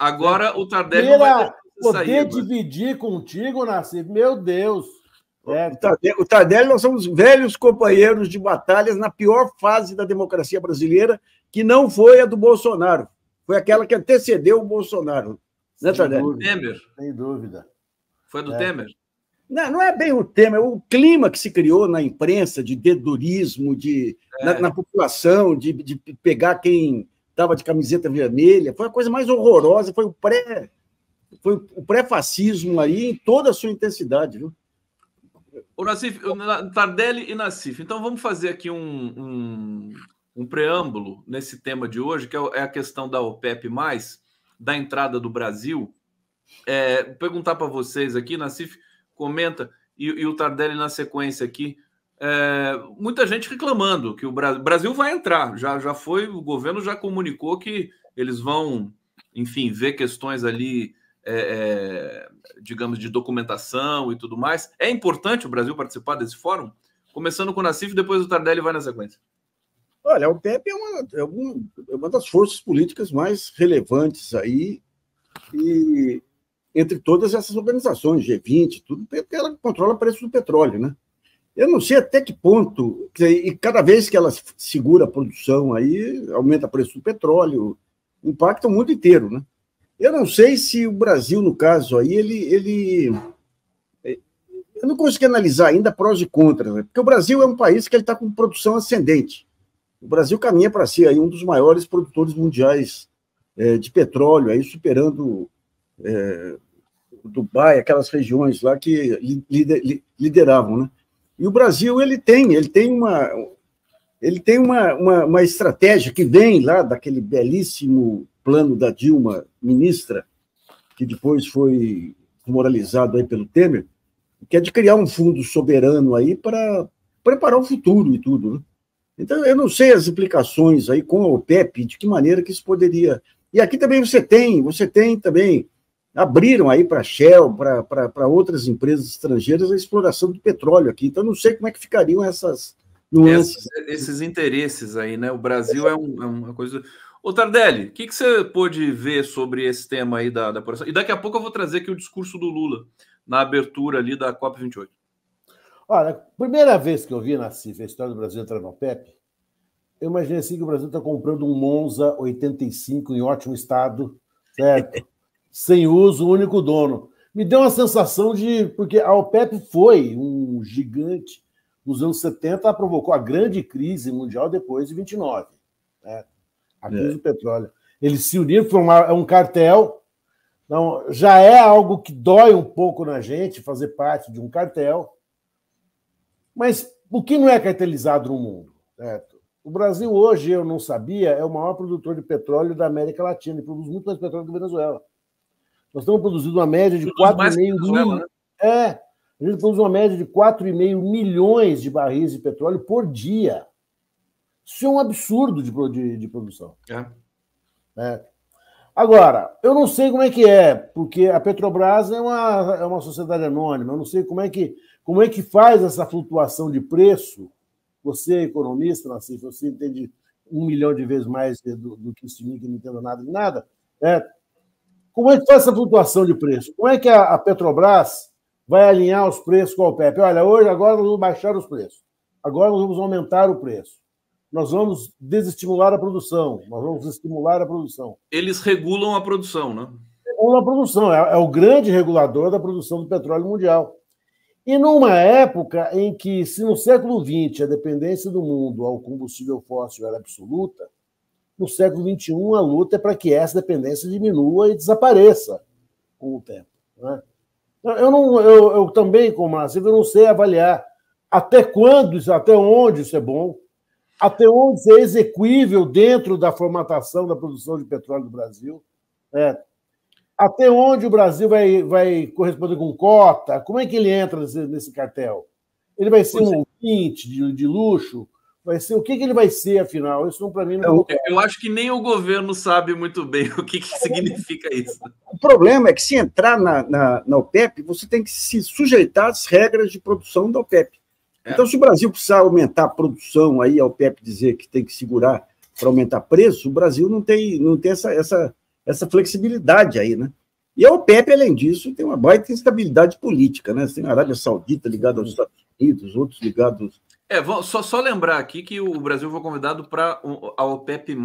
Agora o Tardelli não vai poder dividir contigo, Nassif, meu Deus. O Tardelli, nós somos velhos companheiros de batalhas na pior fase da democracia brasileira, que não foi a do Bolsonaro, foi aquela que antecedeu o Bolsonaro. Né, Tardelli? Temer. Sem dúvida. Foi do Temer? Não é bem o Temer, o clima que se criou na imprensa de dedurismo, na população, de pegar quem estava de camiseta vermelha, foi a coisa mais horrorosa, foi o pré-fascismo aí em toda a sua intensidade, viu? O Nassif, Tardelli e Nassif. Então vamos fazer aqui um preâmbulo nesse tema de hoje, que é a questão da OPEP+, da entrada do Brasil. Perguntar para vocês aqui, Nassif comenta, e o Tardelli na sequência aqui, muita gente reclamando que o Brasil vai entrar, já foi, o governo já comunicou que eles vão, enfim, ver questões ali, digamos, de documentação e tudo mais. É importante o Brasil participar desse fórum? Começando com o Nassif, depois o Tardelli vai na sequência. Olha, a OPEP é uma das forças políticas mais relevantes aí, e entre todas essas organizações, G20, tudo, porque ela controla o preço do petróleo, né? Eu não sei até que ponto, e cada vez que ela segura a produção aí, aumenta o preço do petróleo, impacta o mundo inteiro, né? Eu não sei se o Brasil, no caso aí, eu não consegui analisar ainda prós e contras, né? Porque o Brasil é um país que está com produção ascendente. O Brasil caminha para ser aí um dos maiores produtores mundiais de petróleo, aí superando Dubai, aquelas regiões lá que lideravam, né? E o Brasil ele tem uma estratégia que vem lá daquele belíssimo plano da Dilma, ministra, que depois foi moralizado aí pelo Temer, que é de criar um fundo soberano aí para preparar o futuro e tudo, né? Então, eu não sei as implicações aí com a OPEP, de que maneira que isso poderia... E aqui também você tem também, abriram aí para a Shell, para outras empresas estrangeiras, a exploração do petróleo aqui. Então, não sei como é que ficariam essas nuances. Esses interesses aí, né? O Brasil é uma coisa... Ô, Tardelli, o que você pôde ver sobre esse tema aí da apuração? E daqui a pouco eu vou trazer aqui o discurso do Lula, na abertura ali da COP28. Olha, primeira vez que eu vi, Nassif, a história do Brasil entrar na OPEP, eu imaginei assim que o Brasil está comprando um Monza 85 em ótimo estado, certo? Sem uso, único dono. Me deu uma sensação de... Porque a OPEP foi um gigante nos anos 70, ela provocou a grande crise mundial depois de 29, né? A crise do petróleo. Eles se uniram, formaram um cartel. Então, já é algo que dói um pouco na gente fazer parte de um cartel. Mas o que não é cartelizado no mundo? Certo? O Brasil hoje, eu não sabia, é o maior produtor de petróleo da América Latina e produz muito mais petróleo que a Venezuela. Nós estamos produzindo uma média de 4,5 milhões. Né? A gente produz uma média de 4,5 milhões de barris de petróleo por dia. Isso é um absurdo de produção. Agora, eu não sei como é que é, porque a Petrobras é uma sociedade anônima, eu não sei como é que faz essa flutuação de preço. Você é economista, Nassif, você entende 1 milhão de vezes mais do que o Simi, que não entende nada de nada. Como é que faz essa flutuação de preço? Como é que a Petrobras vai alinhar os preços com a OPEP? Olha, agora nós vamos baixar os preços. Agora nós vamos aumentar o preço. Nós vamos desestimular a produção. Nós vamos estimular a produção. Eles regulam a produção, né? Regulam a produção. É o grande regulador da produção do petróleo mundial. E numa época em que, se no século XX a dependência do mundo ao combustível fóssil era absoluta, no século XXI a luta é para que essa dependência diminua e desapareça com o tempo, né? Eu também, como Nassif, eu não sei avaliar até onde isso é bom, até onde isso é execuível dentro da formatação da produção de petróleo do Brasil, até onde o Brasil vai corresponder com cota, como é que ele entra nesse cartel? Ele vai ser um ouvinte de luxo? Vai ser, o que ele vai ser, afinal? Isso para mim não é. Eu acho que nem o governo sabe muito bem o que significa isso. O problema é que, se entrar na OPEP, você tem que se sujeitar às regras de produção da OPEP. Então, se o Brasil precisar aumentar a produção, aí a OPEP dizer que tem que segurar para aumentar preço, o Brasil não tem essa flexibilidade aí, né? E a OPEP, além disso, tem uma baita instabilidade política, né? Você tem a Arábia Saudita ligada aos Estados Unidos, outros ligados... Só lembrar aqui que o Brasil foi convidado para a OPEP+,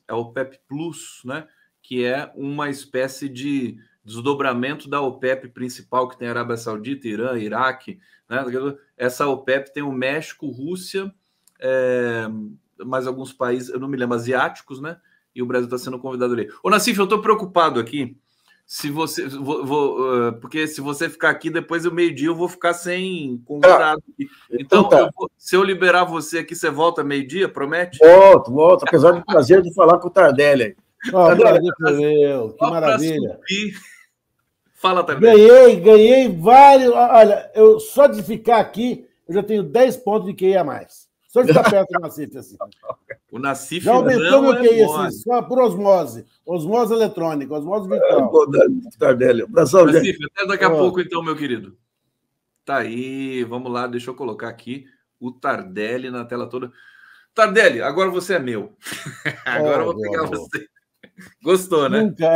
a OPEP Plus, né? Que é uma espécie de desdobramento da OPEP principal, que tem a Arábia Saudita, Irã, Iraque, né? Essa OPEP tem o México, Rússia, mais alguns países, eu não me lembro, asiáticos, né? E o Brasil está sendo convidado ali. Ô, Nassif, eu estou preocupado aqui. Se você, porque se você ficar aqui, depois do meio-dia eu vou ficar sem convidado. Então, tá. se eu liberar você aqui, você volta meio-dia, promete? Volto, apesar do prazer de falar com o Tardelli aí. Prazer foi meu, que maravilha. Fala, Tardelli. Ganhei vários. Olha, eu só de ficar aqui, eu já tenho 10 pontos de QI a mais. Só de estar perto do Nassif, assim. O Nassif já aumentou meu QI, assim, só por osmose. Osmose eletrônica, osmose virtual. Tardelli. Nassif, até daqui a pouco, então, meu querido. Tá aí, vamos lá, deixa eu colocar aqui o Tardelli na tela toda. Tardelli, agora você é meu. Agora eu vou pegar você. Gostou, né? Nunca,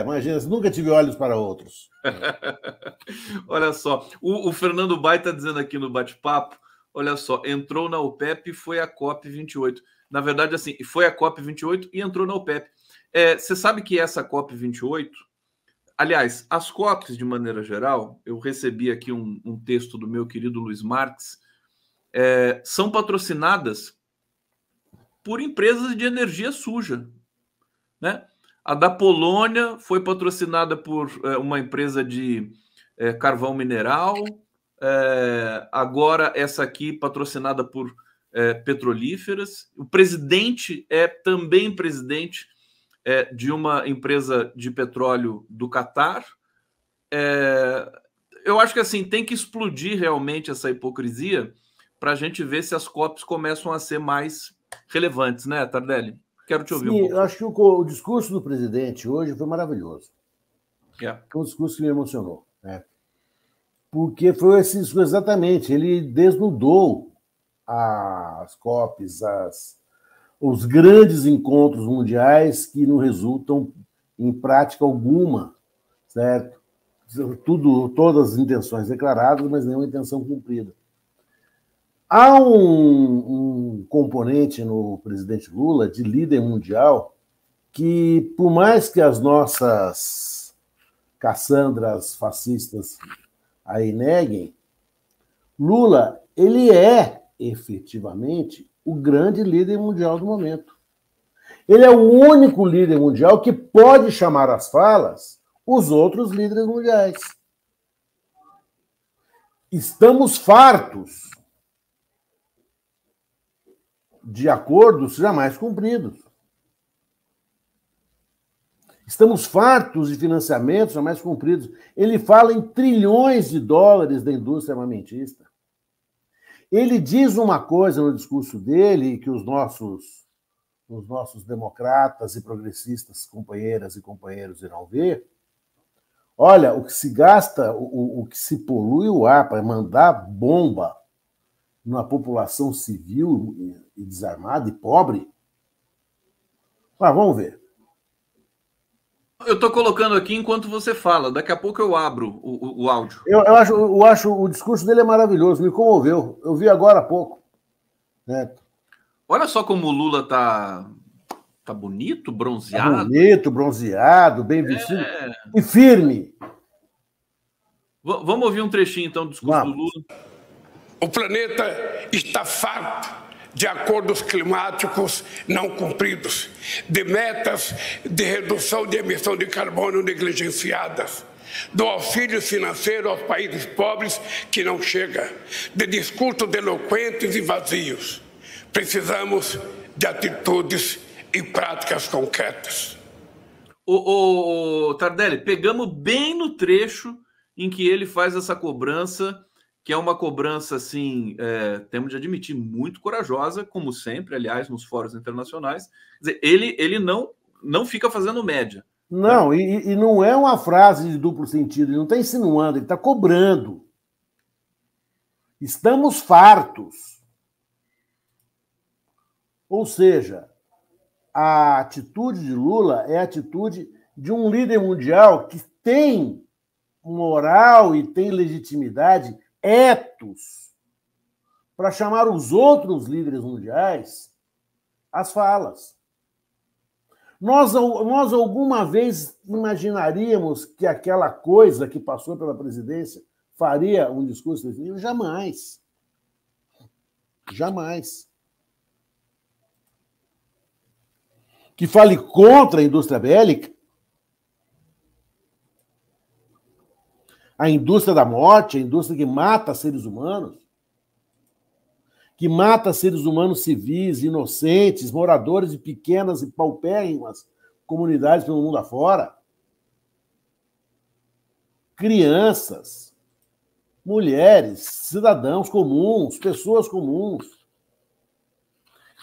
imagina, nunca tive olhos para outros. Olha só, o Fernando Bai está dizendo aqui no bate-papo, olha só, entrou na OPEP e foi a COP28. Na verdade, assim, foi a COP28 e entrou na OPEP. Você sabe que essa COP28, aliás, as COPs, de maneira geral, eu recebi aqui um texto do meu querido Luiz Marques, são patrocinadas por empresas de energia suja, né? A da Polônia foi patrocinada por uma empresa de carvão mineral, agora essa aqui patrocinada por petrolíferas. O presidente é também presidente de uma empresa de petróleo do Catar. Eu acho que assim tem que explodir realmente essa hipocrisia para a gente ver se as COPs começam a ser mais relevantes, né, Tardelli? Quero te ouvir um pouco. Eu acho que o discurso do presidente hoje foi maravilhoso. Foi um discurso que me emocionou, né? Porque foi esse discurso exatamente, ele desnudou as COPs, os grandes encontros mundiais que não resultam em prática alguma, certo? Todas as intenções declaradas, mas nenhuma intenção cumprida. Há um componente no presidente Lula de líder mundial que, por mais que as nossas caçandras fascistas aí neguem, Lula, ele é efetivamente o grande líder mundial do momento. Ele é o único líder mundial que pode chamar às falas os outros líderes mundiais. Estamos fartos de acordos jamais cumpridos. Estamos fartos de financiamentos jamais cumpridos. Ele fala em trilhões de dólares da indústria armamentista. Ele diz uma coisa no discurso dele que os nossos democratas e progressistas, companheiras e companheiros, irão ver. Olha, o que se gasta, o que se polui o ar para mandar bomba numa população civil e desarmada e pobre. Mas vamos ver. Eu estou colocando aqui enquanto você fala. Daqui a pouco eu abro o áudio. Eu acho o discurso dele é maravilhoso, me comoveu. Eu vi agora há pouco. Né? Olha só como o Lula tá bonito, bronzeado. Tá bonito, bronzeado, bem vestido e firme. Vamos ouvir um trechinho, então, do discurso do Lula. O planeta está farto de acordos climáticos não cumpridos, de metas de redução de emissão de carbono negligenciadas, do auxílio financeiro aos países pobres que não chega, de discursos eloquentes e vazios. Precisamos de atitudes e práticas concretas. Tardelli, pegamos bem no trecho em que ele faz essa cobrança, que é uma cobrança, assim, temos de admitir, muito corajosa, como sempre, aliás, nos fóruns internacionais. Quer dizer, ele não fica fazendo média. Não, né? e não é uma frase de duplo sentido, ele não está insinuando, ele está cobrando. Estamos fartos. Ou seja, a atitude de Lula é a atitude de um líder mundial que tem moral e tem legitimidade, etos, para chamar os outros líderes mundiais às falas. Nós alguma vez imaginaríamos que aquela coisa que passou pela presidência faria um discurso desse nível? Jamais. Jamais. Que fale contra a indústria bélica, a indústria da morte, a indústria que mata seres humanos, que mata seres humanos civis, inocentes, moradores de pequenas e paupérrimas comunidades pelo mundo afora, crianças, mulheres, cidadãos comuns, pessoas comuns.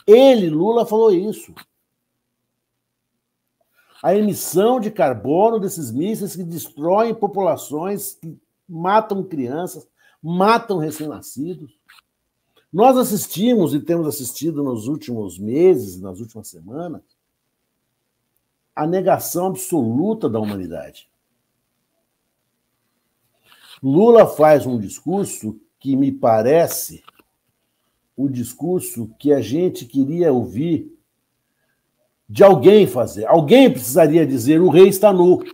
Ele, Lula, falou isso. A emissão de carbono desses mísseis que destroem populações, que matam crianças, matam recém-nascidos. Nós assistimos e temos assistido nos últimos meses, nas últimas semanas, a negação absoluta da humanidade. Lula faz um discurso que me parece o discurso que a gente queria ouvir de alguém fazer. Alguém precisaria dizer: o rei está nu.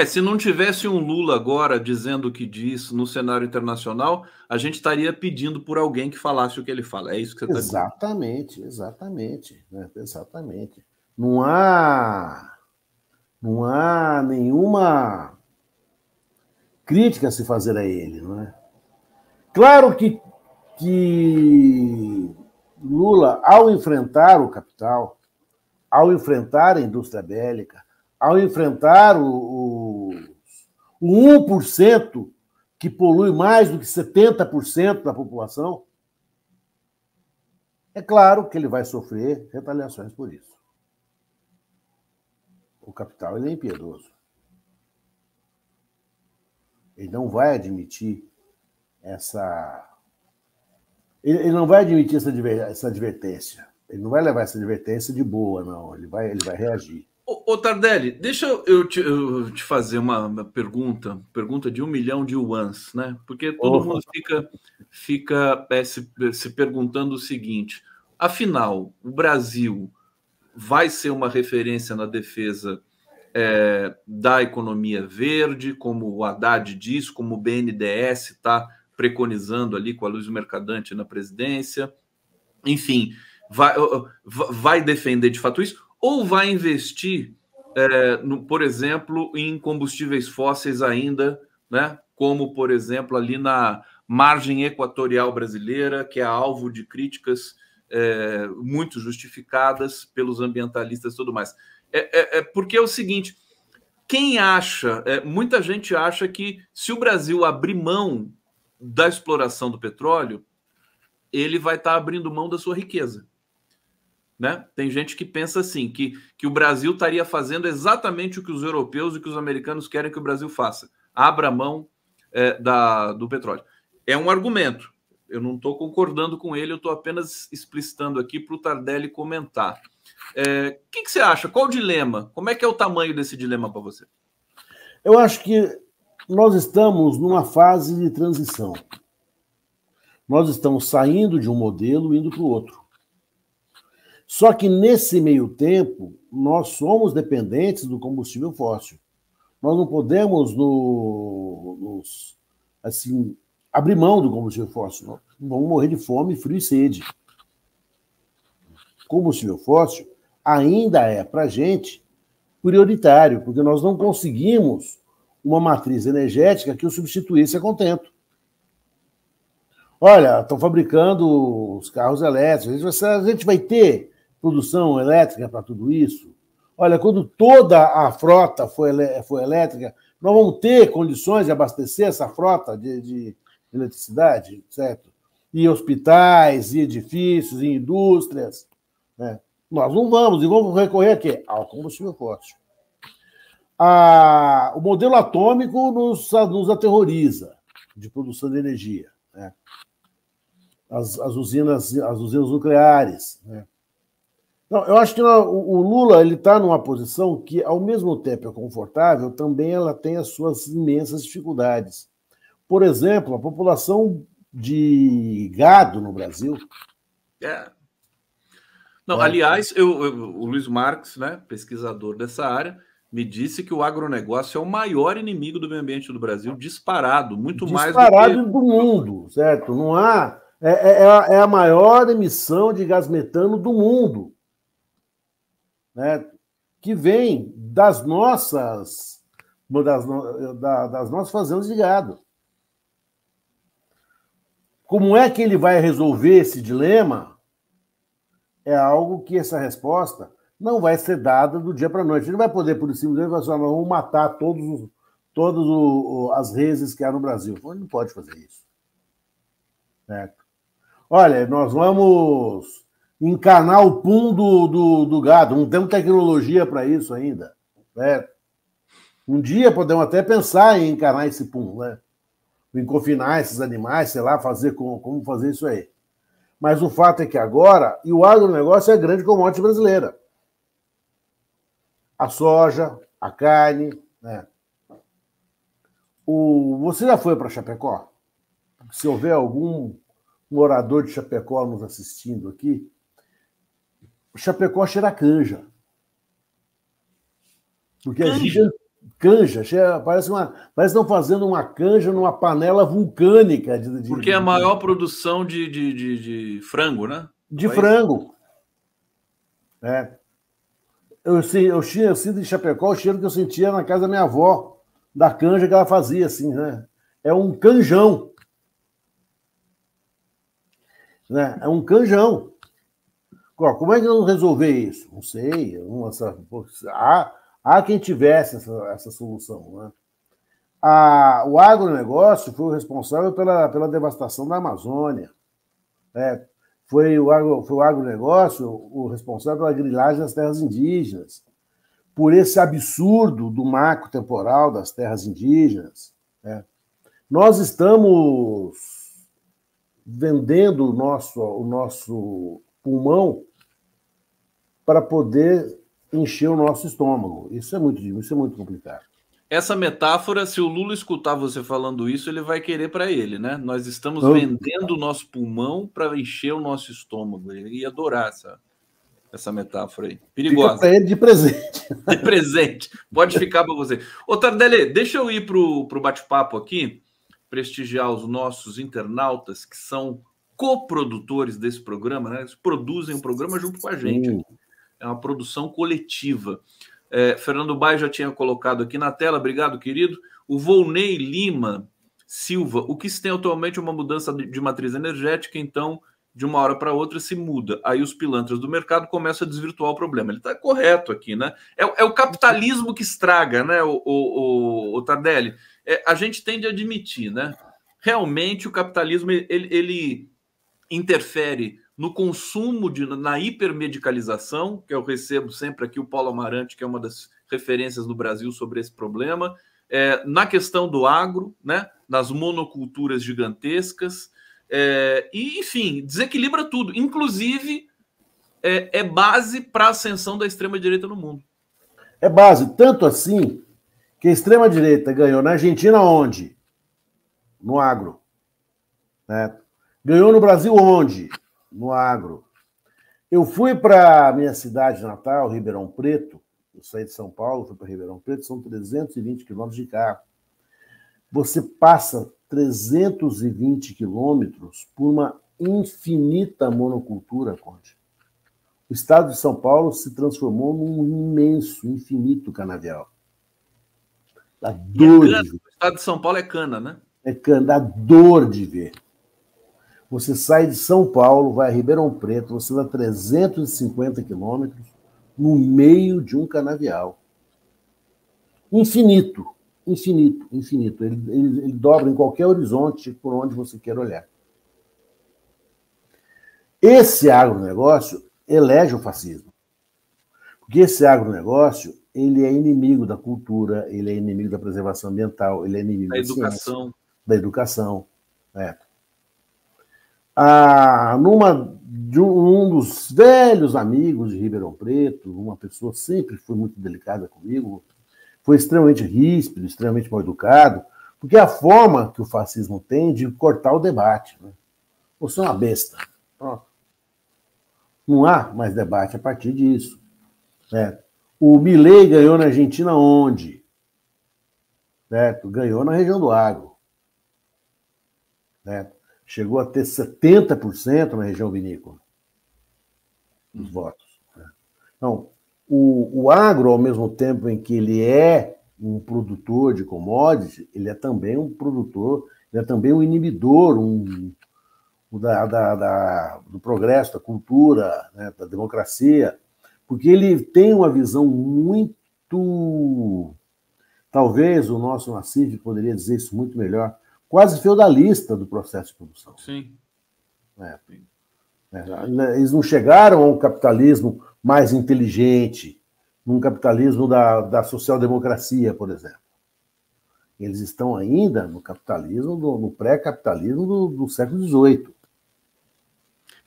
Se não tivesse um Lula agora dizendo o que diz no cenário internacional, a gente estaria pedindo por alguém que falasse o que ele fala. É isso que você está dizendo. Exatamente, exatamente. Né? Exatamente. Não há nenhuma crítica a se fazer a ele. Não é? Claro que Lula, ao enfrentar o capital, ao enfrentar a indústria bélica, ao enfrentar o 1% que polui mais do que 70% da população, é claro que ele vai sofrer retaliações por isso. O capital ele é impiedoso. Ele não vai admitir Ele não vai admitir essa advertência. Ele não vai levar essa advertência de boa, não. Ele vai reagir. Ô Tardelli, deixa eu te fazer uma pergunta de 1 milhão de yuans, né? Porque todo mundo fica se perguntando o seguinte: afinal, o Brasil vai ser uma referência na defesa da economia verde, como o Haddad diz, como o BNDES está preconizando ali com a Luiz Mercadante na presidência, enfim, vai defender de fato isso, ou vai investir, por exemplo, em combustíveis fósseis ainda, né? Como, por exemplo, ali na margem equatorial brasileira, que é alvo de críticas muito justificadas pelos ambientalistas e tudo mais. Porque é o seguinte, muita gente acha que se o Brasil abrir mão da exploração do petróleo, ele vai estar abrindo mão da sua riqueza. Né? Tem gente que pensa assim, que o Brasil estaria fazendo exatamente o que os europeus e que os americanos querem que o Brasil faça. Abra mão do petróleo. É um argumento. Eu não estou concordando com ele, eu estou apenas explicitando aqui para o Tardelli comentar. O que você acha? Qual o dilema? Como é que é o tamanho desse dilema para você? Eu acho que nós estamos numa fase de transição. Nós estamos saindo de um modelo e indo para o outro. Só que, nesse meio tempo, nós somos dependentes do combustível fóssil. Nós não podemos abrir mão do combustível fóssil. Nós vamos morrer de fome, frio e sede. O combustível fóssil ainda é, para a gente, prioritário, porque nós não conseguimos uma matriz energética que o substituísse a contento. Olha, estão fabricando os carros elétricos. A gente vai ter produção elétrica para tudo isso? Olha, quando toda a frota for elétrica, nós vamos ter condições de abastecer essa frota de eletricidade, certo? E hospitais, e edifícios, e indústrias. Né? Nós não vamos, e vamos recorrer a quê? Ao combustível fóssil. O modelo atômico nos aterroriza de produção de energia. Né? As usinas nucleares. Né? Não, eu acho que o Lula ele está numa posição que, ao mesmo tempo, é confortável, também ela tem as suas imensas dificuldades. Por exemplo, a população de gado no Brasil. Não, aliás, o Luiz Marques, né, pesquisador dessa área, me disse que o agronegócio é o maior inimigo do meio ambiente do Brasil, disparado, muito mais do que... Disparado do mundo, certo? Não há... É a maior emissão de gás metano do mundo, né? Que vem das nossas fazendas de gado. Como é que ele vai resolver esse dilema? É algo que essa resposta não vai ser dada do dia para a noite. Ele não vai poder, por simplesmente, falar assim, nós vamos matar todas as reses que há no Brasil. Ele não pode fazer isso. Certo? Olha, nós vamos encanar o pum do gado. Não temos tecnologia para isso ainda. Certo? Um dia podemos até pensar em encanar esse pum, né? Em confinar esses animais, sei lá, fazer como fazer isso aí. Mas o fato é que agora, e o agronegócio é a grande commodity brasileira. A soja, a carne, né? Você já foi para Chapecó? Se houver algum morador de Chapecó nos assistindo aqui, Chapecó cheira a canja. Porque a gente... Canja, parece que estão fazendo uma canja numa panela vulcânica. Porque é a maior produção de frango, né? De frango. Eu sinto em Chapecó o cheiro que eu sentia na casa da minha avó, da canja que ela fazia, assim, né? É um canjão. Né? É um canjão. Como é que nós vamos resolver isso? Não sei. Há quem tivesse essa solução. Né? O agronegócio foi o responsável pela devastação da Amazônia. Né? Foi o agronegócio o responsável pela grilagem das terras indígenas, por esse absurdo do marco temporal das terras indígenas. Né? Nós estamos vendendo o nosso pulmão para poder encher o nosso estômago. Isso é muito complicado. Essa metáfora, se o Lula escutar você falando isso, ele vai querer para ele, né? Nós estamos vendendo o nosso pulmão para encher o nosso estômago. Ele ia adorar essa metáfora aí. Perigosa. Fica para ele de presente. De presente. Pode ficar para você. Ô, Tardelli, deixa eu ir para o bate-papo aqui, prestigiar os nossos internautas que são coprodutores desse programa, né? Eles produzem o programa junto com a gente. Aqui. É uma produção coletiva. Fernando Baio já tinha colocado aqui na tela, obrigado, querido. O Volney Lima Silva, o que se tem atualmente é uma mudança de matriz energética, então, de uma hora para outra se muda. Aí os pilantras do mercado começam a desvirtuar o problema. Ele está correto aqui, né? É o capitalismo que estraga, né, o Tardelli? A gente tem de admitir, né? Realmente o capitalismo, ele interfere no consumo, na hipermedicalização, que eu recebo sempre aqui o Paulo Amarante, que é uma das referências do Brasil sobre esse problema, na questão do agro, né, nas monoculturas gigantescas, e, enfim, desequilibra tudo. Inclusive, é base para a ascensão da extrema-direita no mundo. É base, tanto assim que a extrema-direita ganhou na Argentina onde? No agro. Né? Ganhou no Brasil onde? No agro. Eu fui para a minha cidade natal, Ribeirão Preto. Eu saí de São Paulo, fui para Ribeirão Preto, são 320 quilômetros de carro. Você passa 320 quilômetros por uma infinita monocultura, Conde. O estado de São Paulo se transformou num imenso, infinito canavial. Dá dor de ver. O estado de São Paulo é cana, né? É cana, dá dor de ver. Você sai de São Paulo, vai a Ribeirão Preto, você dá 350 quilômetros no meio de um canavial. Infinito, infinito, infinito. Ele dobra em qualquer horizonte por onde você quer olhar. Esse agronegócio elege o fascismo. Porque esse agronegócio, ele é inimigo da cultura, ele é inimigo da preservação ambiental, ele é inimigo da educação. Ciência, da educação. Numa de um dos velhos amigos de Ribeirão Preto, uma pessoa que sempre foi muito delicada comigo, foi extremamente ríspido, extremamente mal educado, porque é a forma que o fascismo tem de cortar o debate. Né? Você é uma besta. Pronto. Não há mais debate a partir disso. Certo? O Milei ganhou na Argentina onde? Certo? Ganhou na região do Agro. Certo? Chegou a ter 70% na região vinícola dos votos. Então, o agro, ao mesmo tempo em que ele é um produtor de commodities, ele é também um produtor, ele é também um inibidor do progresso, da cultura, né, da democracia, porque ele tem uma visão muito... Talvez o nosso Nassif poderia dizer isso muito melhor, quase feudalista do processo de produção. Sim. Eles não chegaram a um capitalismo mais inteligente, num capitalismo da social-democracia, por exemplo. Eles estão ainda no capitalismo, no pré-capitalismo do século XVIII.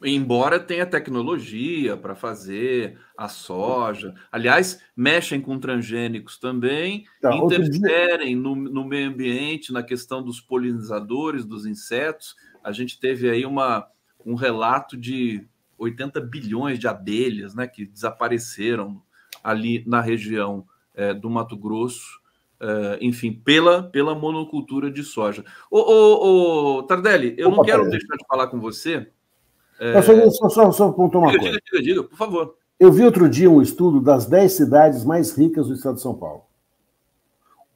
Embora tenha tecnologia para fazer a soja. Aliás, mexem com transgênicos também, interferem no meio ambiente, na questão dos polinizadores, dos insetos. A gente teve aí um relato de 80 bilhões de abelhas, né, que desapareceram ali na região do Mato Grosso, enfim, pela monocultura de soja. Tardelli, eu não quero deixar de falar com você... Só apontar uma coisa. Diga, por favor. Eu vi outro dia um estudo das 10 cidades mais ricas do estado de São Paulo.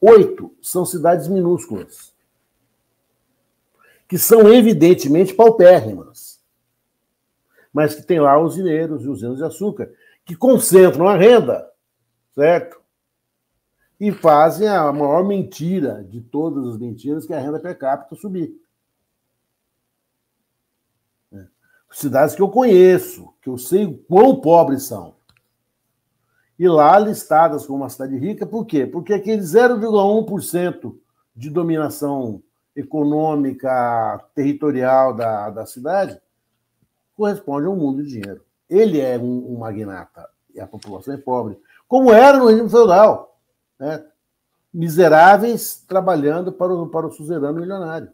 8 são cidades minúsculas, que são evidentemente paupérrimas, mas que tem lá usineiros e usinas de açúcar, que concentram a renda, certo? E fazem a maior mentira de todas as mentiras, que é a renda per capita subir. Cidades que eu conheço, que eu sei o quão pobres são. E lá listadas como uma cidade rica, por quê? Porque aquele 0,1% de dominação econômica, territorial da cidade corresponde a um mundo de dinheiro. Ele é um magnata e a população é pobre. Como era no regime feudal. Né? Miseráveis trabalhando para o suzerano milionário.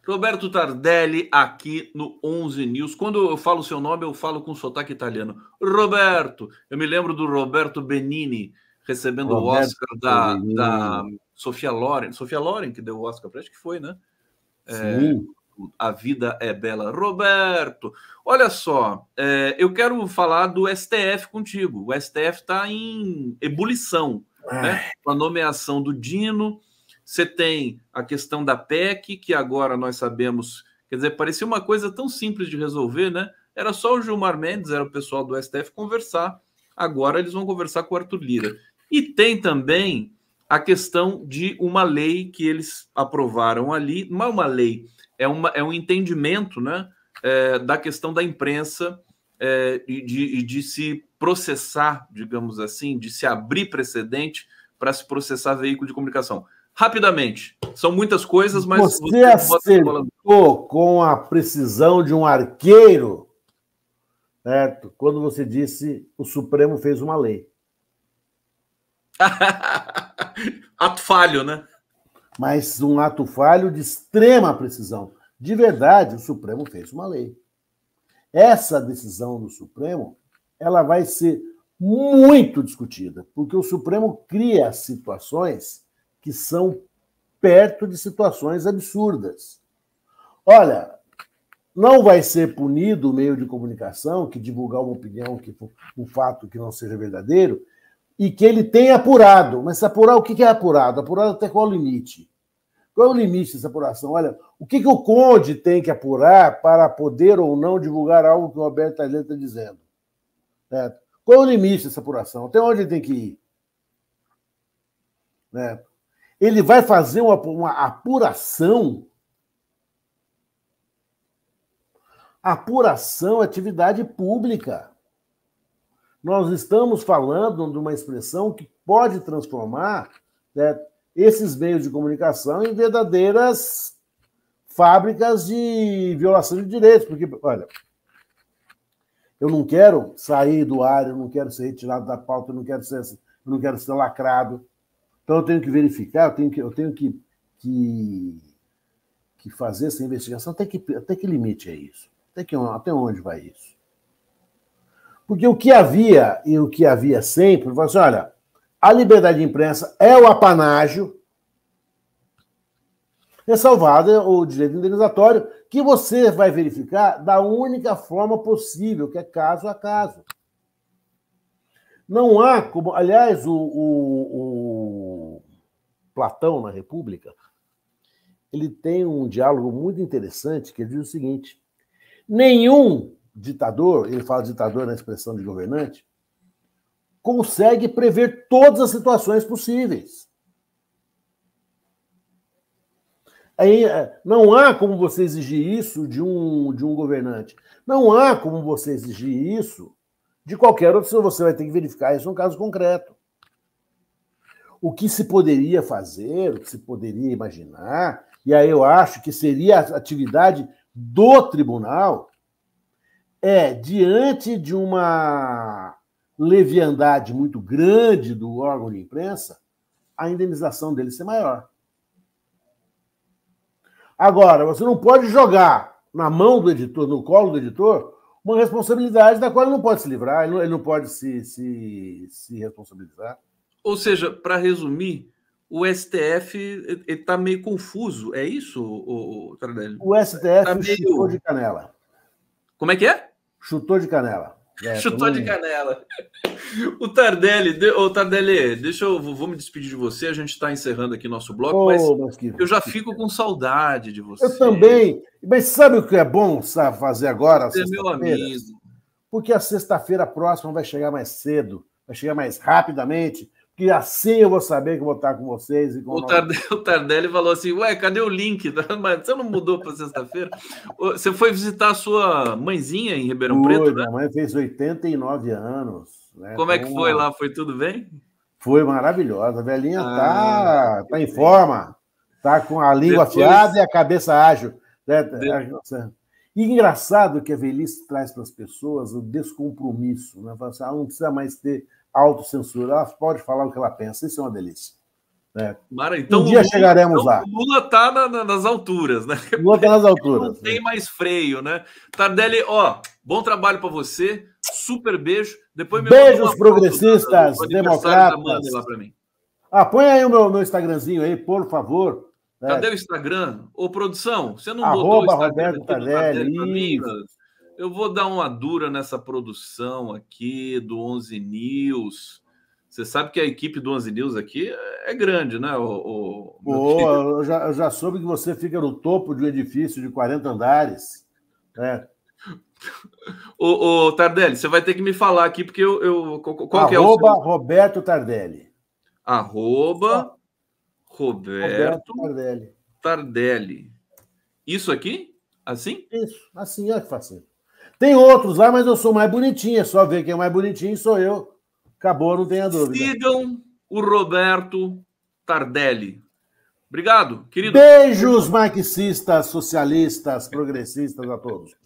Roberto Tardelli, aqui no 11 News. Quando eu falo o seu nome, eu falo com sotaque italiano. Roberto, eu me lembro do Roberto Benigni recebendo o Oscar da Sofia Loren. Sofia Loren que deu o Oscar, acho que foi, né? Sim. A Vida é Bela. Roberto, olha só, eu quero falar do STF contigo. O STF está em ebulição, né? Com a nomeação do Dino. Você tem a questão da PEC, que agora nós sabemos, quer dizer, parecia uma coisa tão simples de resolver, né? Era só o Gilmar Mendes, era o pessoal do STF conversar. Agora eles vão conversar com o Arthur Lira. E tem também a questão de uma lei que eles aprovaram ali, não é uma lei, é um entendimento, né, da questão da imprensa e de se processar, digamos assim, de se abrir precedente para se processar veículo de comunicação. Rapidamente, são muitas coisas, mas... Você acertou com a precisão de um arqueiro, certo? Quando você disse o Supremo fez uma lei. Ato falho, né? Mas um ato falho de extrema precisão. De verdade, o Supremo fez uma lei. Essa decisão do Supremo, ela vai ser muito discutida, porque o Supremo cria situações que são perto de situações absurdas. Olha, não vai ser punido o meio de comunicação que divulgar uma opinião, um fato que não seja verdadeiro, e que ele tenha apurado. Mas apurar, o que é apurado? Apurado até qual o limite? Qual é o limite dessa apuração? Olha, o que o Conde tem que apurar para poder ou não divulgar algo que o Roberto Tardelli está dizendo? Certo? Qual é o limite dessa apuração? Até onde ele tem que ir? Certo? Ele vai fazer uma apuração. Apuração é atividade pública. Nós estamos falando de uma expressão que pode transformar, né, esses meios de comunicação em verdadeiras fábricas de violação de direitos. Porque, olha, Eu não quero sair do ar, eu não quero ser retirado da pauta, eu não quero ser lacrado. Então eu tenho que verificar, eu tenho que fazer essa investigação. Até que limite é isso? Até onde vai isso? Porque o que havia sempre, foi assim, olha, a liberdade de imprensa é o apanágio, ressalvado o direito indenizatório, que você vai verificar da única forma possível, que é caso a caso. Não há como... Aliás, o Platão, na República, ele tem um diálogo muito interessante, que ele diz o seguinte: nenhum ditador, ele fala ditador na expressão de governante, consegue prever todas as situações possíveis. Aí, não há como você exigir isso de um governante. Não há como você exigir isso de qualquer outro, você vai ter que verificar isso num caso concreto. O que se poderia fazer, o que se poderia imaginar, e aí eu acho que seria a atividade do tribunal, diante de uma leviandade muito grande do órgão de imprensa, a indenização dele ser maior. Agora, você não pode jogar na mão do editor, no colo do editor, uma responsabilidade da qual ele não pode se livrar, ele não pode se responsabilizar. Ou seja, para resumir, o STF está meio confuso, é isso, Tardelli? O STF chutou de canela. Como é que é? Chutou de canela. Chutou de canela. O Tardelli, vou me despedir de você, a gente está encerrando aqui nosso bloco, mas eu já fico com saudade de você. Eu também. Mas sabe o que é bom fazer agora? Você é meu amigo. Porque a sexta-feira próxima vai chegar mais cedo, vai chegar mais rapidamente, porque assim eu vou saber que vou estar com vocês. E com o Tardelli falou assim, ué, cadê o link? Mas você não mudou para sexta-feira? Você foi visitar a sua mãezinha em Ribeirão Preto, né? Minha mãe fez 89 anos. Né? Como é que foi lá? Foi tudo bem? Foi maravilhosa. A velhinha tá em forma, tá com a língua afiada e a cabeça ágil. Né? E engraçado que a velhice traz para as pessoas o descompromisso. Né? Assim, não precisa mais ter autocensura, ela pode falar o que ela pensa. Isso é uma delícia. Né? Então, um dia chegaremos lá. O Lula está nas alturas, né? O Lula está nas alturas. Não tem mais freio, né? Tardelli, bom trabalho para você. Super beijo. Depois beijos progressistas, democratas. Lá para mim. Põe aí o meu Instagramzinho aí, por favor. Cadê o Instagram? Ô, produção, você não botou o Instagram Roberto Tardelli para mim? Eu vou dar uma dura nessa produção aqui do 11 News. Você sabe que a equipe do 11 News aqui é grande, né? Eu já soube que você fica no topo de um edifício de 40 andares. Né? Ô, Tardelli, você vai ter que me falar aqui, porque qual que é o seu... Roberto Tardelli. Roberto Tardelli. Isso aqui? Assim? Isso, assim é que facinho. Tem outros lá, mas eu sou mais bonitinho. É só ver quem é mais bonitinho, sou eu. Acabou, não tenha dúvida. Sigam o Roberto Tardelli. Obrigado, querido. Beijos marxistas, socialistas, progressistas a todos.